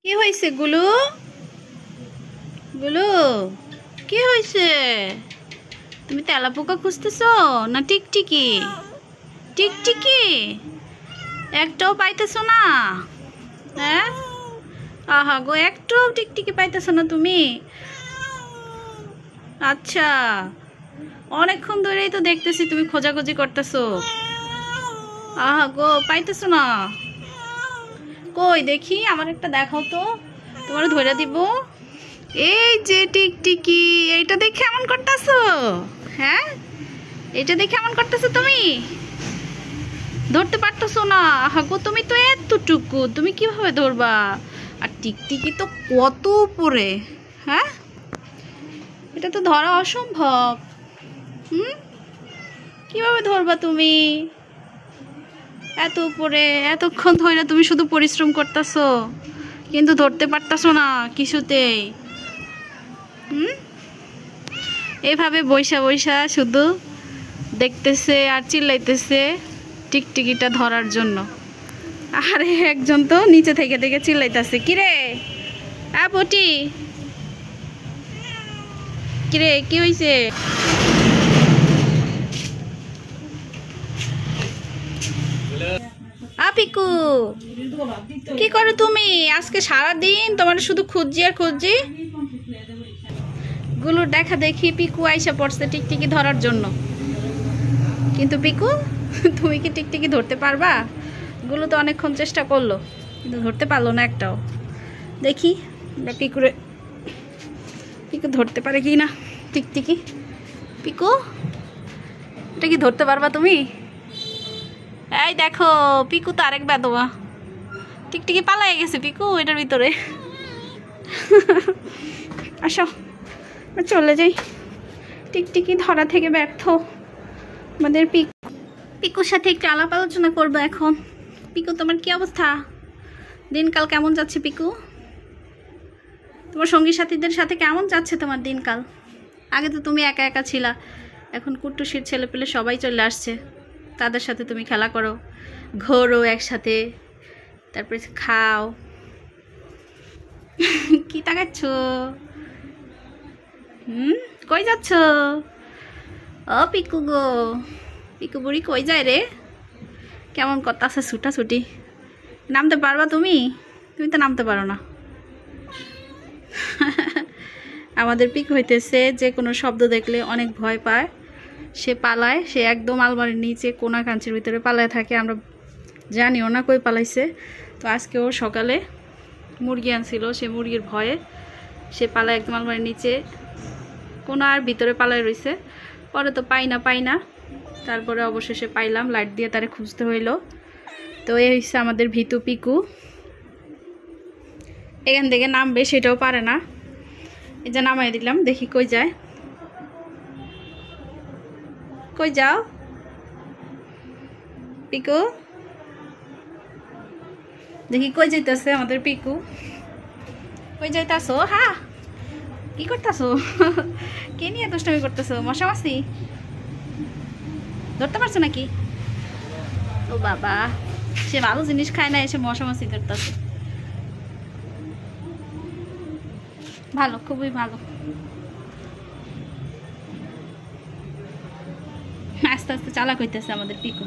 কি হয়েছে গুলু? গুলু, কি হয়েছে? তুমি তেলাপোকা খুঁজতেছো না টিকটিকি? টিকটিকি একটাও পাইতেছো না? হ্যাঁ, আহা গো, একটাও টিকটিকি পাইতেছো না তুমি? আচ্ছা, অনেকক্ষণ ধরেই তো দেখতেছি তুমি খোঁজাখুঁজি করতেছো। আহা গো, পাইতেছো না? কই দেখি, আমার একটা দেখাও তো, তোমার ধরে দিব। এই যে টিকটিকি, এইটা দেখে এমন করতেছো? হ্যাঁ, এটা দেখে এমন করতেছো তুমি? ধরতে পারতেছো না? হাগো, তুমি তো এতটুকু, তুমি কিভাবে ধরবা? আর টিকটিকি তো কত উপরে। হ্যাঁ, এটা তো ধরা অসম্ভব। কিভাবে ধরবা তুমি? এত উপরে, এতক্ষণ ধরে তুমি শুধু পরিশ্রম করতেছো, কিন্তু ধরতে পারতেছো না কিছুতেই। এভাবে বৈশা বৈশা শুধু দেখতেছে আর চিল্লাইতেছে টিকটিকিটা ধরার জন্য। আরে একজন তো নিচে থেকে থেকে চিল্লাইতেছে, কিরে পটি, কিরে কি হয়েছে? পিকু, কি করো তুমি? আজকে সারাদিন তোমার শুধু খুঁজছি আর খুঁজছি। গুলোর দেখা দেখি পিকু আইসা পড়ছে টিকটিকি ধরার জন্য। কিন্তু পিকু, তুমি কি টিকটিকি ধরতে পারবা? গুলো তো অনেকক্ষণ চেষ্টা করলো, কিন্তু ধরতে পারলো না একটাও। দেখি পিকুরে, পিকু ধরতে পারে কি না টিকটিকি। পিকু, এটা কি ধরতে পারবা তুমি? এই দেখো, পিকু তো আরেক বেদবা, টিকটিকি পালাই গেছে পিকু এটার ভিতরে। আসো চলে যাই, টিকটিকি ধরা থেকে ব্যর্থ আমাদের পিকু। পিকুর সাথে একটু আলাপ আলোচনা করবো এখন। পিকু, তোমার কি অবস্থা? দিনকাল কেমন যাচ্ছে পিকু? তোমার সঙ্গী সাথীদের সাথে কেমন যাচ্ছে তোমার দিনকাল? আগে তো তুমি একা একা ছিলা, এখন কুট্টুসির ছেলে পেলে সবাই চলে আসছে, তাদের সাথে তুমি খেলা করো, ঘোরো একসাথে, তারপরে খাও। কি তাকাচ্ছ? কই যাচ্ছ? ও পিকু গো, পিকু বুড়ি কই যায় রে? কেমন কথা আছে ছুটাছুটি? নামতে পারবা তুমি? তুমি তো নামতে পারো না। আমাদের পিকু হইতেছে যে কোনো শব্দ দেখলে অনেক ভয় পায়, সে পালায়, সে একদম আলমারির নিচে কোনা কাঞ্চির ভিতরে পালায় থাকে। আমরা জানিও না কই পালাইছে। তো আজকে ও সকালে মুরগি আনছিল, সে মুরগির ভয়ে সে পালায় একদম আলমারির নিচে কোনার ভিতরে পালায় রয়েছে। পরে তো পাই না, তারপরে অবশেষে পাইলাম, লাইট দিয়ে তারে খুঁজতে হইল। তো এই হচ্ছে আমাদের ভিতু পিকু। এখান থেকে নামবে সেটাও পারে না, এই যে নামাই দিলাম, দেখি কই যায়। কই যাও পিকু? দেখি কই যাইতেছে আমাদের পিকু। কই যাইতাছো? হ্যাঁ, কি করতেছো? কে নিয়ে দুষ্টামি করতেছো? মশা মাছি ধরতে পারছো নাকি? ও বাবা, সে ভালো জিনিস খায় না, এসে মশা মাছি ধরতেছে। ভালো, খুবই ভালো। আস্তে আস্তে চালাক হইতেছে আমাদের পিকু।